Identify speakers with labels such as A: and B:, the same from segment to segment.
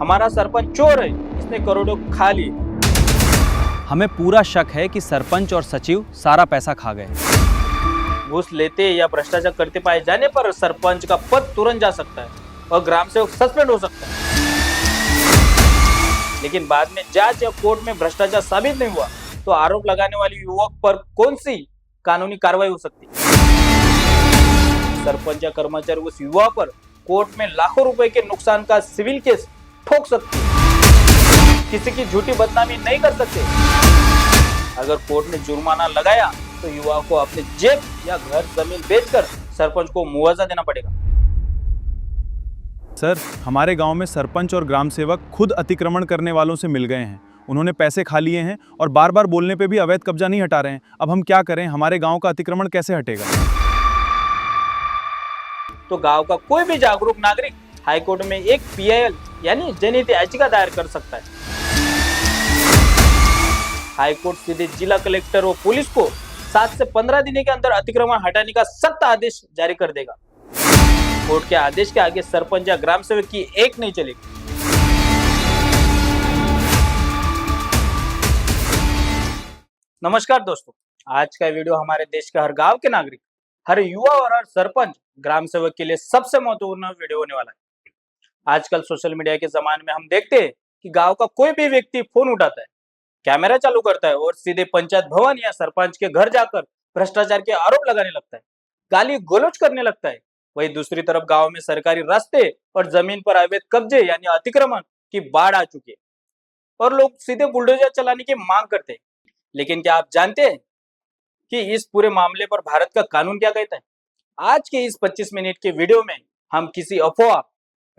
A: हमारा सरपंच चोर है, इसने करोड़ों खा लिए।
B: हमें पूरा शक है कि सरपंच और सचिव सारा पैसा खा गए।
A: घूस लेते या भ्रष्टाचार करते पाए जाने पर सरपंच का पद तुरंत जा सकता है और ग्राम सेवक सस्पेंड हो सकता है। लेकिन बाद में जांच या कोर्ट में भ्रष्टाचार साबित नहीं हुआ तो आरोप लगाने वाले युवक पर कौन सी कानूनी कार्रवाई हो सकती है? सरपंच या कर्मचारी उस युवा पर कोर्ट में लाखों रुपए के नुकसान का सिविल केस ठोक सकते, किसी की झूठी बदनामी नहीं कर सकते। अगर कोर्ट ने जुर्माना लगाया तो युवा को अपने जेब या घर जमीन बेचकर सरपंच को मुआवजा देना पड़ेगा।
C: सर, हमारे गांव में सरपंच और ग्राम सेवक खुद अतिक्रमण करने वालों से मिल गए हैं। उन्होंने पैसे खा लिए हैं और बार बार बोलने पे भी अवैध कब्जा नहीं हटा रहे हैं। अब हम क्या करें? हमारे गांव का अतिक्रमण कैसे हटेगा?
A: तो गांव का कोई भी जागरूक नागरिक हाईकोर्ट में एक PIL यानी जनहित याचिका दायर कर सकता है। हाईकोर्ट सीधे जिला कलेक्टर और पुलिस को 7 से 15 दिन के अंदर अतिक्रमण हटाने का सख्त आदेश जारी कर देगा। कोर्ट के आदेश के आगे सरपंच या ग्राम सेवक की एक नहीं चलेगी। नमस्कार दोस्तों, आज का वीडियो हमारे देश के हर गांव के नागरिक, हर युवा और हर सरपंच ग्राम सेवक के लिए सबसे महत्वपूर्ण वीडियो होने वाला है। आजकल सोशल मीडिया के जमाने में हम देखते हैं कि गांव का कोई भी व्यक्ति फोन उठाता है, कैमरा चालू करता है और सीधे पंचायत भवन या सरपंच के घर जाकर भ्रष्टाचार के आरोप लगाने लगता है, गाली गलौज करने लगता है। वहीं दूसरी तरफ गांव में सरकारी रास्ते और जमीन पर अवैध कब्जे यानी अतिक्रमण की बाढ़ आ चुकी है और लोग सीधे बुलडोजर चलाने की मांग करते हैं। लेकिन क्या आप जानते हैं कि इस पूरे मामले पर भारत का कानून क्या कहता है? आज के इस 25 मिनट के वीडियो में हम किसी अफवाह,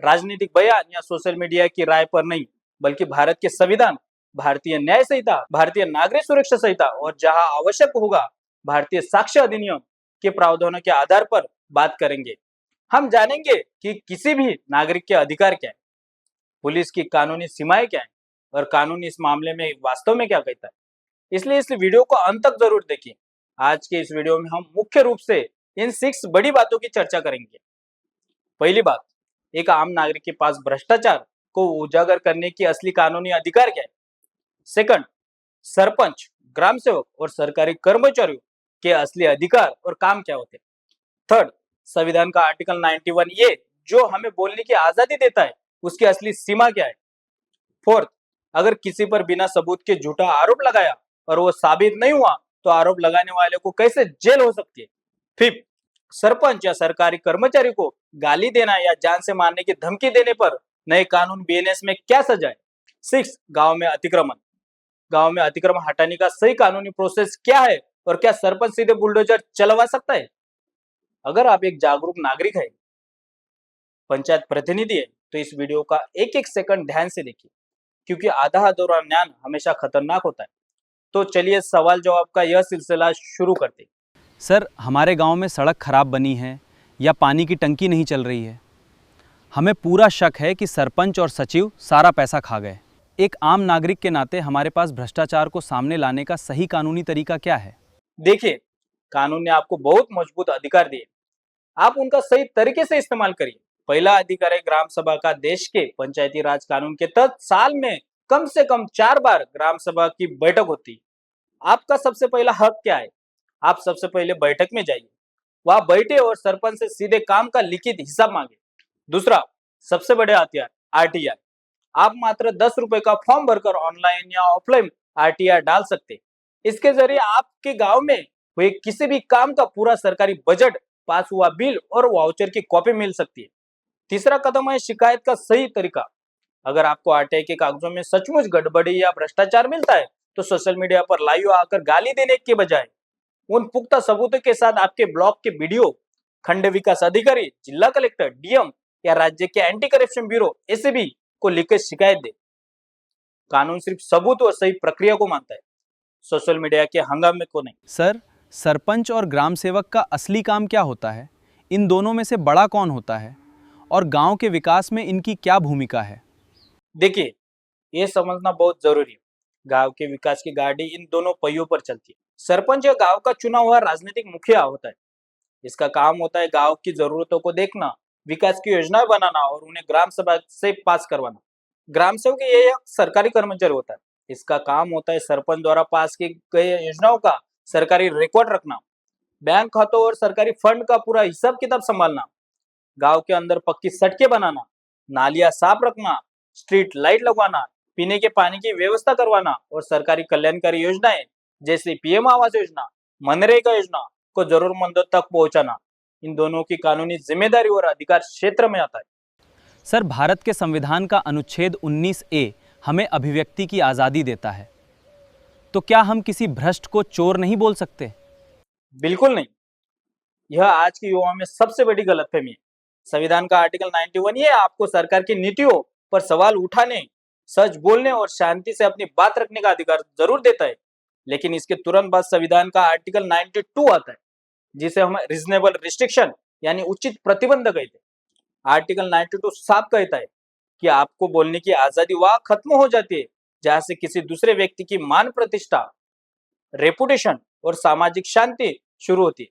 A: राजनीतिक बयान या सोशल मीडिया की राय पर नहीं, बल्कि भारत के संविधान, भारतीय न्याय संहिता, भारतीय नागरिक सुरक्षा संहिता और जहां आवश्यक होगा भारतीय साक्ष्य अधिनियम के प्रावधानों के आधार पर बात करेंगे। हम जानेंगे कि किसी भी नागरिक के अधिकार क्या है, पुलिस की कानूनी सीमाएं क्या है और कानून इस मामले में वास्तव में क्या कहता है। इसलिए इस वीडियो को अंत तक जरूर देखिए। आज के इस वीडियो में हम मुख्य रूप से इन 6 बड़ी बातों की चर्चा करेंगे। पहली बात, एक आम नागरिक के पास भ्रष्टाचार को उजागर करने की असली कानूनी अधिकार क्या है। सेकंड, सरपंच, ग्राम सेवक और सरकारी कर्मचारियों के असली अधिकार और काम क्या होते हैं। थर्ड, संविधान का आर्टिकल 91A जो हमें बोलने की आजादी देता है, उसकी असली सीमा क्या है। फोर्थ, अगर किसी पर बिना सबूत के झूठा आरोप लगाया और वो साबित नहीं हुआ तो आरोप लगाने वाले को कैसे जेल हो सकती है। फिफ्थ, सरपंच या सरकारी कर्मचारी को गाली देना या जान से मारने की धमकी देने पर नए कानून BNS में क्या सजा है। सिक्स, गांव में अतिक्रमण हटाने का सही कानूनी प्रोसेस क्या है और क्या सरपंच सीधे बुलडोजर चलवा सकता है। अगर आप एक जागरूक नागरिक है, पंचायत प्रतिनिधि है, तो इस वीडियो का एक एक सेकंड ध्यान से देखिए, क्योंकि आधा अधूरा ज्ञान हमेशा खतरनाक होता है। तो चलिए सवाल जवाब का यह सिलसिला शुरू करते हैं।
B: सर, हमारे गांव में सड़क खराब बनी है या पानी की टंकी नहीं चल रही है। हमें पूरा शक है कि सरपंच और सचिव सारा पैसा खा गए। एक आम नागरिक के नाते हमारे पास भ्रष्टाचार को सामने लाने का सही कानूनी तरीका क्या है? देखिए,
A: कानून ने आपको बहुत मजबूत अधिकार दिए, आप उनका सही तरीके से इस्तेमाल करिए। पहला अधिकार है ग्राम सभा का। देश के पंचायती राज कानून के तहत साल में कम से कम 4 बार ग्राम सभा की बैठक होती है। आपका सबसे पहला हक क्या है? आप सबसे पहले बैठक में जाइए, वहां बैठे और सरपंच से सीधे काम का लिखित हिसाब मांगे। दूसरा, सबसे बड़े हथियार RTI। आप मात्र 10 रुपए का फॉर्म भरकर ऑनलाइन या ऑफलाइन RTI डाल सकते। इसके जरिए आपके गांव में हुए किसी भी काम का पूरा सरकारी बजट, पास हुआ बिल और वाउचर की कॉपी मिल सकती है। तीसरा कदम है शिकायत का सही तरीका। अगर आपको RTI के कागजों में सचमुच गड़बड़ी या भ्रष्टाचार मिलता है तो सोशल मीडिया पर लाइव आकर गाली देने के बजाय उन पुख्ता सबूतों के साथ आपके ब्लॉक के BDO, खंड विकास अधिकारी, जिला कलेक्टर, DM या राज्य के एंटी करप्शन ब्यूरो ACB को लिखकर शिकायत दे। कानून सिर्फ सबूत और सही प्रक्रिया को मानता है, सोशल मीडिया के हंगामे को नहीं।
B: सर, सरपंच और ग्राम सेवक का असली काम क्या होता है? इन दोनों में से बड़ा कौन होता है और गांव के विकास में इनकी क्या भूमिका है?
A: देखिए, ये समझना बहुत जरूरी है। गांव के विकास की गाड़ी इन दोनों पहियों पर चलती है। सरपंच या गांव का चुना हुआ राजनीतिक मुखिया होता है। इसका काम होता है गांव की जरूरतों को देखना, विकास की योजनाएं बनाना और उन्हें ग्राम सभा से पास करवाना। ग्राम सेवक ये एक सरकारी कर्मचारी होता है। इसका काम होता है सरपंच द्वारा पास की गई योजनाओं का सरकारी रिकॉर्ड रखना, बैंक खातों और सरकारी फंड का पूरा हिसाब किताब संभालना, गांव के अंदर पक्की सड़कें बनाना, नालियां साफ रखना, स्ट्रीट लाइट लगवाना, पीने के पानी की व्यवस्था करवाना और सरकारी कल्याणकारी योजनाएं जैसे पीएम आवास योजना, मनरेगा योजना को जरूरतमंदों तक पहुंचाना, इन दोनों की कानूनी जिम्मेदारी और अधिकार क्षेत्र में आता है।
B: सर, भारत के संविधान का अनुच्छेद 19A हमें अभिव्यक्ति की आज़ादी देता है, तो क्या हम किसी भ्रष्ट को चोर नहीं बोल सकते?
A: बिल्कुल नहीं। यह आज के युवाओं में सबसे बड़ी गलतफहमी है। संविधान का आर्टिकल 91 ये आपको सरकार की नीतियों पर सवाल उठाने, सच बोलने और शांति से अपनी बात रखने का अधिकार जरूर देता है, लेकिन इसके तुरंत बाद संविधान का आर्टिकल 92 आता है, जिसे हम रीजनेबल रिस्ट्रिक्शन यानी उचित प्रतिबंध कहते हैं। आर्टिकल 92 साफ कहता है कि आपको बोलने की आजादी वहां खत्म हो जाती है जहां से किसी दूसरे व्यक्ति की मान प्रतिष्ठा, रेपुटेशन और सामाजिक शांति शुरू होती है।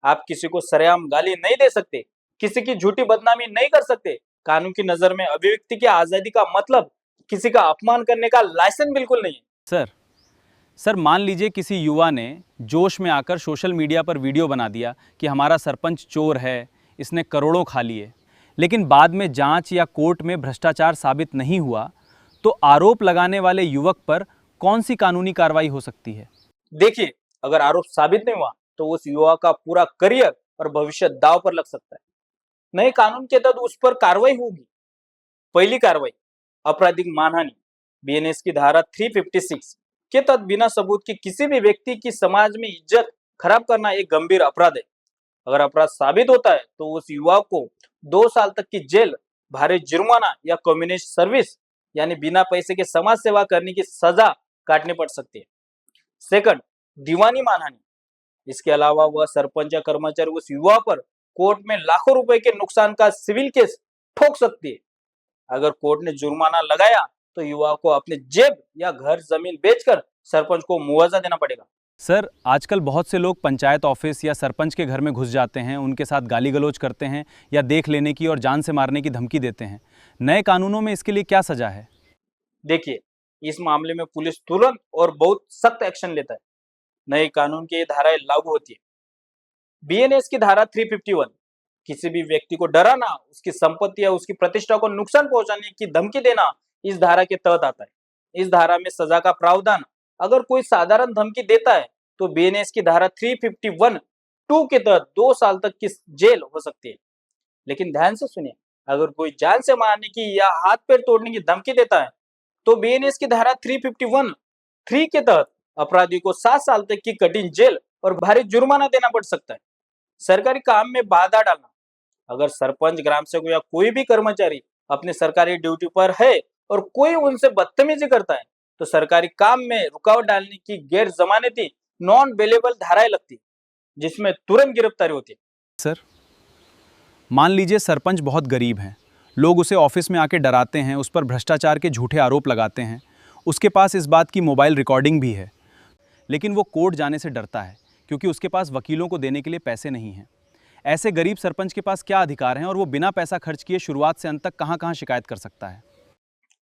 A: आप किसी को सरेआम गाली नहीं दे सकते, किसी की झूठी बदनामी नहीं कर सकते। कानून की नजर में अभिव्यक्ति की आजादी का मतलब किसी का अपमान करने का लाइसेंस बिल्कुल नहीं है।
B: सर, मान लीजिए किसी युवा ने जोश में आकर सोशल मीडिया पर वीडियो बना दिया कि हमारा सरपंच चोर है, इसने करोड़ों खा लिए, लेकिन बाद में जांच या कोर्ट में भ्रष्टाचार साबित नहीं हुआ, तो आरोप लगाने वाले युवक पर कौन सी कानूनी कार्रवाई हो सकती है?
A: देखिए, अगर आरोप साबित नहीं हुआ तो उस युवा का पूरा करियर और भविष्य दांव पर लग सकता है। नए कानून के तहत उस पर कार्रवाई होगी। पहली कार्रवाई आपराधिक मानहानि बीएनएस की धारा 356 के तहत बिना सबूत की किसी भी व्यक्ति की समाज में इज्जत खराब करना एक गंभीर अपराध है। अगर अपराध साबित होता है तो उस युवा को 2 साल तक की जेल, भारी जुर्माना या कम्युनिस्ट सर्विस यानी बिना पैसे के समाज सेवा करने की सजा काटनी पड़ सकती है। सेकंड, दीवानी मानहानि। इसके अलावा वह सरपंच या कर्मचारी उस युवा पर कोर्ट में लाखों रुपए के नुकसान का सिविल केस ठोक सकती है। अगर कोर्ट ने जुर्माना लगाया तो युवा को अपने जेब या घर जमीन बेचकर सरपंच को मुआवजा देना पड़ेगा।
B: सर, आजकल बहुत से लोग पंचायत ऑफिस या सरपंच के घर में घुस जाते हैं, उनके साथ गाली गलौज करते हैं या देख लेने की और जान से मारने की धमकी देते हैं। नए कानूनों में इसके लिए क्या सजा है?
A: देखिए, इस मामले में पुलिस तुरंत और बहुत सख्त एक्शन लेता है। नए कानून की ये धाराएं लागू होती है। बीएनएस की धारा 351 किसी भी व्यक्ति को डराना, उसकी संपत्ति या उसकी प्रतिष्ठा को नुकसान पहुंचाने की धमकी देना इस धारा के तहत आता है। इस धारा में सजा का प्रावधान अगर कोई साधारण धमकी देता है तो बीएनएस की धारा 351(2) के तहत 2 साल तक की जेल हो सकती है। लेकिन ध्यान से सुनिए, अगर कोई जान से मारने की या हाथ पैर तोड़ने की धमकी देता है तो बीएनएस की धारा 351(3) के तहत अपराधी को 7 साल तक की कठिन जेल और भारी जुर्माना देना पड़ सकता है। सरकारी काम में बाधा डालना। अगर सरपंच, ग्राम सेवक या कोई भी कर्मचारी अपने सरकारी ड्यूटी पर है और कोई उनसे बदतमीजी करता है तो सरकारी काम में रुकावट डालने की गैर जमानती नॉन बेलेबल धाराएं लगती है, जिसमें तुरंत गिरफ्तारी होती है।
B: सर, मान लीजिए सरपंच बहुत गरीब हैं, लोग उसे ऑफिस में आके डराते हैं, उस पर भ्रष्टाचार के झूठे आरोप लगाते हैं, उसके पास इस बात की मोबाइल रिकॉर्डिंग भी है, लेकिन वो कोर्ट जाने से डरता है क्योंकि उसके पास वकीलों को देने के लिए पैसे नहीं हैं। ऐसे गरीब सरपंच के पास क्या अधिकार हैं और वो बिना पैसा खर्च किए शुरुआत से अंत तक कहां-कहां शिकायत कर सकता है?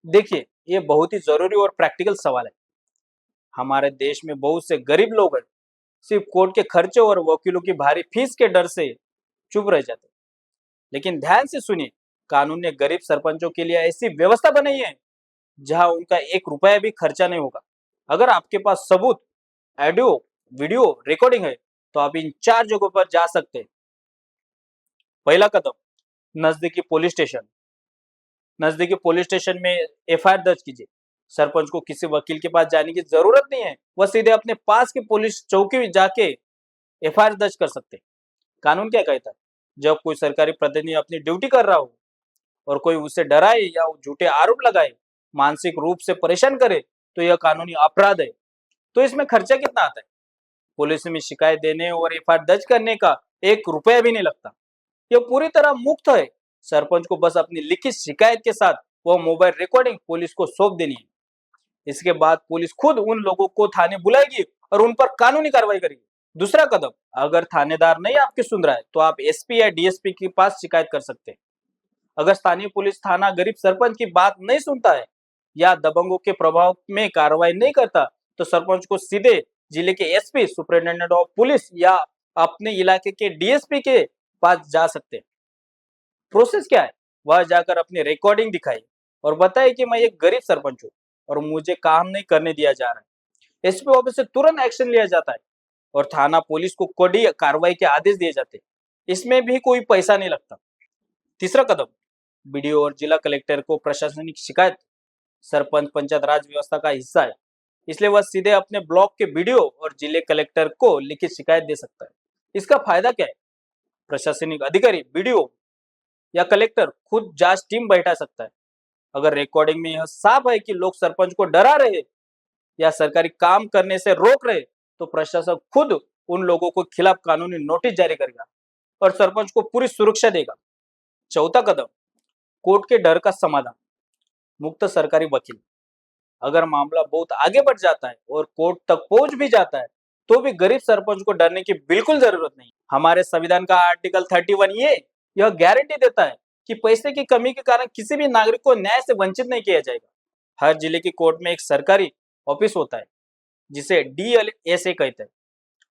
A: देखिए, ये बहुत ही जरूरी और प्रैक्टिकल सवाल है। हमारे देश में बहुत से गरीब लोग हैं, सिर्फ कोर्ट के खर्चे और वकीलों की भारी फीस के डर से चुप रह जाते हैं। लेकिन ध्यान से सुनिए, कानून ने गरीब सरपंचों के लिए ऐसी व्यवस्था बनाई है जहां उनका 1 रुपया भी खर्चा नहीं होगा। अगर आपके पास सबूत, ऑडियो, वीडियो रिकॉर्डिंग है तो आप इन 4 जगहों पर जा सकते हैं। पहला कदम, नजदीकी पुलिस स्टेशन। नजदीकी पुलिस स्टेशन में एफआईआर दर्ज कीजिए। सरपंच को किसी वकील के पास जाने की जरूरत नहीं है, वह सीधे अपने पास की पुलिस चौकी में जाके एफआईआर दर्ज कर सकते हैं। कानून क्या कहता है, जब कोई सरकारी प्रतिनिधि अपनी ड्यूटी कर रहा हो और कोई उसे डराए या झूठे आरोप लगाए, मानसिक रूप से परेशान करे तो यह कानूनी अपराध है। तो इसमें खर्चा कितना आता है? पुलिस में शिकायत देने और एफआईआर दर्ज करने का 1 रुपया भी नहीं लगता। यह पूरी तरह मुफ्त है। सरपंच को बस अपनी लिखित शिकायत के साथ वह मोबाइल रिकॉर्डिंग पुलिस को सौंप देनी है। इसके बाद पुलिस खुद उन लोगों को थाने बुलाएगी और उन पर कानूनी कार्रवाई करेगी। दूसरा कदम, अगर थानेदार नहीं आपकी सुन रहा है तो आप एसपी या डीएसपी के पास शिकायत कर सकते हैं। अगर स्थानीय पुलिस थाना गरीब सरपंच की बात नहीं सुनता है या दबंगों के प्रभाव में कार्रवाई नहीं करता, तो सरपंच को सीधे जिले के एसपी, सुपरिटेंडेंट ऑफ पुलिस या अपने इलाके के डीएसपी के पास जा सकते हैं। प्रोसेस क्या है? वह जाकर अपनी रिकॉर्डिंग दिखाए और बताए कि मैं एक गरीब सरपंच हूँ और मुझे काम नहीं करने दिया जा रहा है। एसपी ऑफिस से तुरंत एक्शन लिया जाता है और थाना पुलिस को कड़ी कार्रवाई के आदेश दिए जाते हैं। इसमें भी कोई पैसा नहीं लगता। तीसरा कदम, बीडीओ और जिला कलेक्टर को प्रशासनिक शिकायत। सरपंच पंचायत राज व्यवस्था का हिस्सा है, इसलिए वह सीधे अपने ब्लॉक के बीडीओ और जिले कलेक्टर को लिखित शिकायत दे सकता है। इसका फायदा क्या है? प्रशासनिक अधिकारी बीडीओ या कलेक्टर खुद जांच टीम बैठा सकता है। अगर रिकॉर्डिंग में यह साफ है कि लोग सरपंच को डरा रहे या सरकारी काम करने से रोक रहे, तो प्रशासन खुद उन लोगों के खिलाफ कानूनी नोटिस जारी करेगा और सरपंच को पूरी सुरक्षा देगा। चौथा कदम, कोर्ट के डर का समाधान। मुक्त सरकारी वकील। अगर मामला बहुत आगे बढ़ जाता है और कोर्ट तक पहुंच भी जाता है, तो भी गरीब सरपंच को डरने की बिल्कुल जरूरत नहीं। हमारे संविधान का आर्टिकल 31 यह गारंटी देता है कि पैसे की कमी के कारण किसी भी नागरिक को न्याय से वंचित नहीं किया जाएगा। हर जिले की कोर्ट में एक सरकारी ऑफिस होता है जिसे डीएलएसए कहते हैं।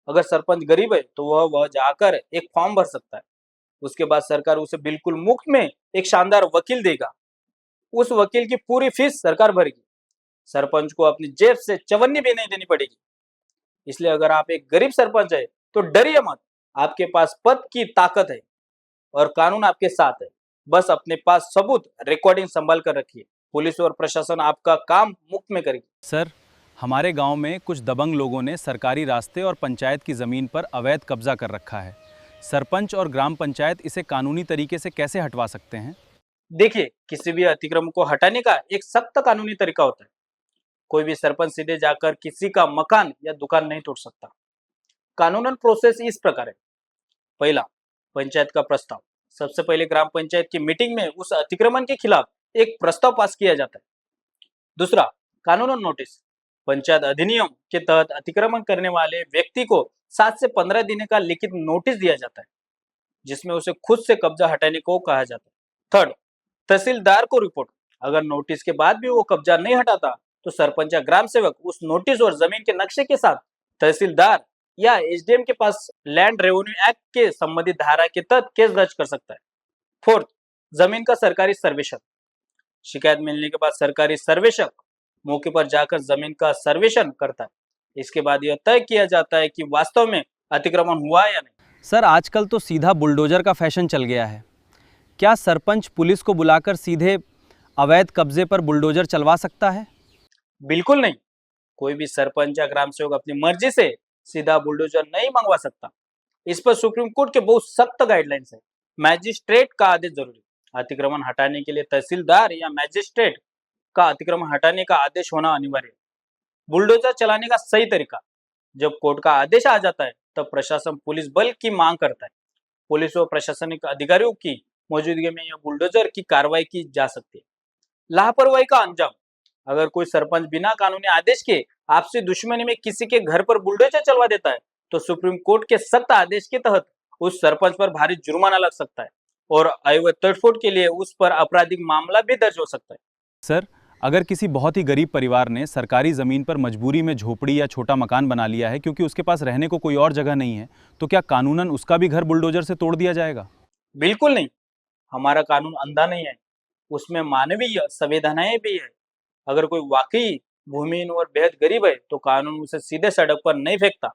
A: अगर सरपंच गरीब है तो वह जाकर एक फॉर्म भर सकता है। उसके बाद सरकार उसे बिल्कुल मुफ्त में एक शानदार वकील देगा। उस वकील की पूरी फीस सरकार भरेगी। सरपंच को अपनी जेब से चवन्नी भी नहीं देनी पड़ेगी। इसलिए अगर आप एक गरीब सरपंच है तो डरिए मत। आपके पास पद की ताकत है और कानून आपके साथ है। बस अपने पास सबूत, रिकॉर्डिंग संभाल कर रखिए। पुलिस और प्रशासन आपका काम मुफ्त में करेगी।
B: सर, हमारे गांव में कुछ दबंग लोगों ने सरकारी रास्ते और पंचायत की ज़मीन पर अवैध कब्जा कर रखा है। सरपंच और ग्राम पंचायत इसे कानूनी तरीके से कैसे हटवा सकते हैं?
A: देखिए, किसी भी अतिक्रमण को हटाने का एक सख्त कानूनी तरीका होता है। कोई भी सरपंच सीधे जाकर किसी का मकान या दुकान नहीं तोड़ सकता। कानूनन प्रोसेस इस प्रकार है। पहला, पंचायत का प्रस्ताव। सबसे पहले ग्राम पंचायत की मीटिंग में उस अतिक्रमण के खिलाफ एक प्रस्ताव पास किया जाता है। दूसरा, कानूनन नोटिस। पंचायत अधिनियम के तहत अतिक्रमण करने वाले व्यक्ति को 7 से 15 दिन का लिखित नोटिस दिया जाता है, जिसमें उसे खुद से कब्जा हटाने को कहा जाता है। थर्ड, तहसीलदार को रिपोर्ट। अगर नोटिस के बाद भी वो कब्जा नहीं हटाता, तो सरपंच या ग्राम सेवक उस नोटिस और जमीन के नक्शे के साथ तहसीलदार या एसडीएम के पास लैंड रेवेन्यू एक्ट के संबंधित धारा के तहत केस दर्ज कर सकता है। फोर्थ, जमीन का सरकारी सर्वेक्षण। शिकायत मिलने के बाद सरकारी सर्वेक्षक मौके पर जाकर जमीन का सर्वेक्षण करता है। इसके बाद यह तय किया जाता है कि वास्तव में अतिक्रमण हुआ या नहीं।
B: सर, आजकल तो सीधा बुलडोजर का फैशन चल गया है। क्या सरपंच पुलिस को बुलाकर सीधे अवैध कब्जे पर बुलडोजर चलवा सकता है?
A: बिल्कुल नहीं। कोई भी सरपंच या ग्राम सेवक अपनी मर्जी से सीधा बुलडोजर नहीं मंगवा सकता। इस पर सुप्रीम कोर्ट के बहुत सख्त गाइडलाइंस है। मैजिस्ट्रेट का आदेश जरूरी। अतिक्रमण हटाने के लिए तहसीलदार या मैजिस्ट्रेट का अतिक्रमण हटाने का आदेश होना अनिवार्य है। बुलडोजर चलाने का सही तरीका। जब कोर्ट का आदेश आ जाता है, तब प्रशासन पुलिस बल की मांग करता है। पुलिस और प्रशासनिक अधिकारियों की मौजूदगी में यह बुलडोजर की कार्रवाई की जा सकती है। लापरवाही का अंजाम। अगर कोई सरपंच बिना कानूनी आदेश के आपसी दुश्मनी में किसी के घर पर बुलडोजर चलवा देता है, तो सुप्रीम कोर्ट के सख्त आदेश के तहत उस सरपंच पर भारी जुर्माना लग सकता है और अवैध तोड़फोड़ के लिए उस पर आपराधिक मामला भी दर्ज हो सकता है।
B: सर, अगर किसी बहुत ही गरीब परिवार ने सरकारी ज़मीन पर मजबूरी में झोपड़ी या छोटा मकान बना लिया है क्योंकि उसके पास रहने को कोई और जगह नहीं है, तो क्या कानूनन उसका भी घर बुलडोजर से तोड़ दिया जाएगा?
A: बिल्कुल नहीं। हमारा कानून अंधा नहीं है, उसमें मानवीय संवेदनाएं भी है। अगर कोई वाकई भूमिहीन और बेहद गरीब है, तो कानून उसे सीधे सड़क पर नहीं फेंकता।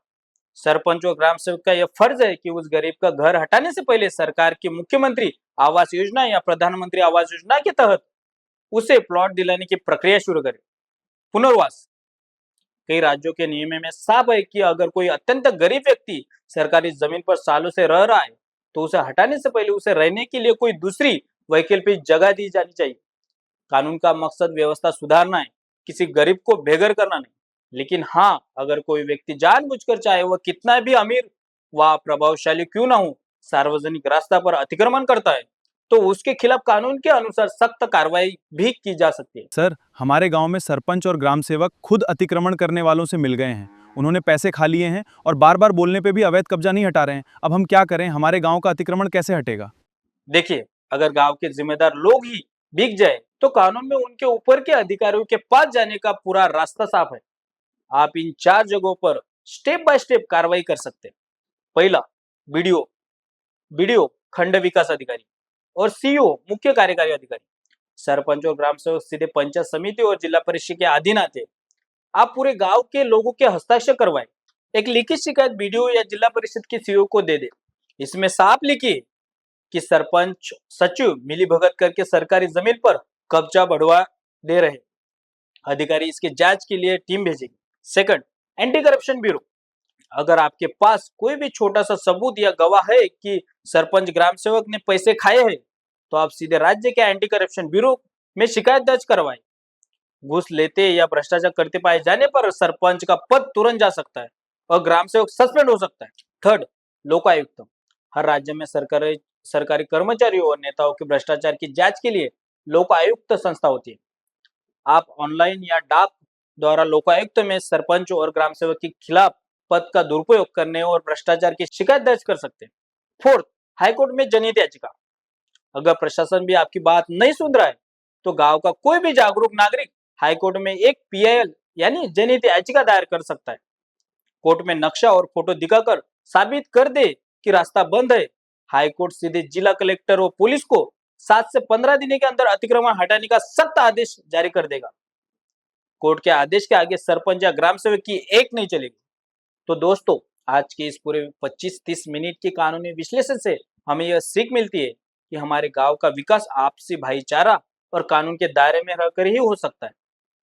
A: सरपंच और ग्राम सेवक का यह फर्ज है कि उस गरीब का घर हटाने से पहले सरकार की मुख्यमंत्री आवास योजना या प्रधानमंत्री आवास योजना के तहत उसे प्लॉट दिलाने की प्रक्रिया शुरू करे। पुनर्वास। कई राज्यों के नियम में साफ है कि अगर कोई अत्यंत गरीब व्यक्ति सरकारी जमीन पर सालों से रह रहा है, तो उसे हटाने से पहले उसे रहने के लिए कोई दूसरी वैकल्पिक जगह दी जानी चाहिए। कानून का मकसद व्यवस्था सुधारना है, किसी गरीब को बेघर करना नहीं। लेकिन हाँ, अगर कोई व्यक्ति जानबूझकर, चाहे वह कितना भी अमीर व प्रभावशाली क्यों ना हो, सार्वजनिक रास्ता पर अतिक्रमण करता है, तो उसके खिलाफ कानून के अनुसार सख्त कार्रवाई भी की जा सकती है।
C: सर, हमारे गांव में सरपंच और ग्राम सेवक खुद अतिक्रमण करने वालों से मिल गए हैं। उन्होंने पैसे खा लिए हैं और बार बार बोलने पे भी अवैध कब्जा नहीं हटा रहे हैं। अब हम क्या करें? हमारे गांव का अतिक्रमण कैसे हटेगा?
A: देखिए, अगर गांव के जिम्मेदार लोग ही बिक जाए तो कानून में उनके ऊपर के अधिकारियों के पास जाने का पूरा रास्ता साफ है। आप इन 4 जगहों पर स्टेप बाय स्टेप कार्रवाई कर सकते हैं। पहला, बीडीओ बीडीओ खंड विकास अधिकारी और सीईओ मुख्य कार्यकारी अधिकारी। सरपंच और ग्राम सेवक सीधे पंचायत समिति और जिला परिषद के अधीन आते हैं। आप पूरे गांव के लोगों के हस्ताक्षर करवाएं। एक लिखित शिकायत बीडीओ या जिला परिषद के सीईओ को दे दे। इसमें साफ लिखिए कि सरपंच सचिव मिलीभगत करके सरकारी जमीन पर कब्जा बढ़वा दे रहे। अधिकारी इसके जांच के लिए टीम भेजेगी। Second, anti corruption bureau. अगर आपके पास कोई भी छोटा सा सबूत या गवाह है कि सरपंच ग्राम सेवक ने पैसे खाए हैं, तो आप सीधे राज्य के एंटी करप्शन ब्यूरो में शिकायत दर्ज करवाएं। घूस लेते या भ्रष्टाचार करते पाए जाने पर सरपंच का पद तुरंत जा सकता है और ग्राम सेवक सस्पेंड हो सकता है। थर्ड, लोकायुक्त। हर राज्य में सरकारी कर्मचारियों और नेताओं के भ्रष्टाचार की जांच के लिए लोकायुक्त संस्था होती है। आप ऑनलाइन या डाक द्वारा लोकायुक्त में सरपंच और ग्राम सेवक के खिलाफ पद का दुरुपयोग करने और भ्रष्टाचार की शिकायत दर्ज कर सकते हैं। फोर्थ, हाईकोर्ट में जनहित याचिका। अगर प्रशासन भी आपकी बात नहीं सुन रहा है तो गांव का कोई भी जागरूक नागरिक हाईकोर्ट में एक पीआईएल यानी जनहित याचिका दायर कर सकता है। कोर्ट में नक्शा और फोटो दिखाकर साबित कर दे कि रास्ता बंद है। हाईकोर्ट सीधे जिला कलेक्टर और पुलिस को 7 से 15 दिन के अंदर अतिक्रमण हटाने का सख्त आदेश जारी कर देगा। कोर्ट के आदेश के आगे सरपंच या ग्राम सेवक की एक नहीं चलेगी। तो दोस्तों, आज के इस पूरे 25-30 मिनट के कानूनी विश्लेषण से हमें यह सीख मिलती है कि हमारे गांव का विकास आपसी भाईचारा और कानून के दायरे में रहकर ही हो सकता है।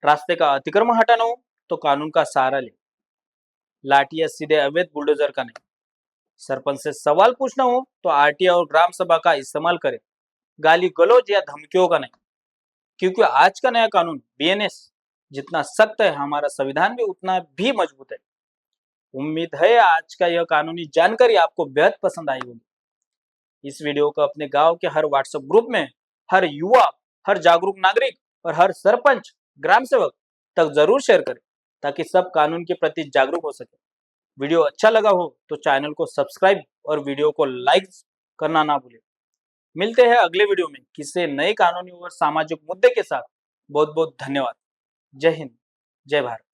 A: रास्ते का अतिक्रमण हटाना हो तो कानून का सहारा ले, लाठी या सीधे अवैध बुलडोजर का नहीं। सरपंच से सवाल पूछना हो तो आरटीआई और ग्राम सभा का इस्तेमाल करें, गाली गलौज या धमकियों का नहीं। क्योंकि आज का नया कानून बीएनएस जितना सख्त है, हमारा संविधान भी उतना भी मजबूत है। उम्मीद है आज का यह कानूनी जानकारी आपको बेहद पसंद आई होगी। इस वीडियो को अपने गांव के हर व्हाट्सएप ग्रुप में हर युवा, हर जागरूक नागरिक और हर सरपंच ग्राम सेवक तक जरूर शेयर करें ताकि सब कानून के प्रति जागरूक हो सके। वीडियो अच्छा लगा हो तो चैनल को सब्सक्राइब और वीडियो को लाइक करना ना भूलें। मिलते हैं अगले वीडियो में किसी नए कानूनी और सामाजिक मुद्दे के साथ। बहुत बहुत धन्यवाद। जय हिंद, जय भारत।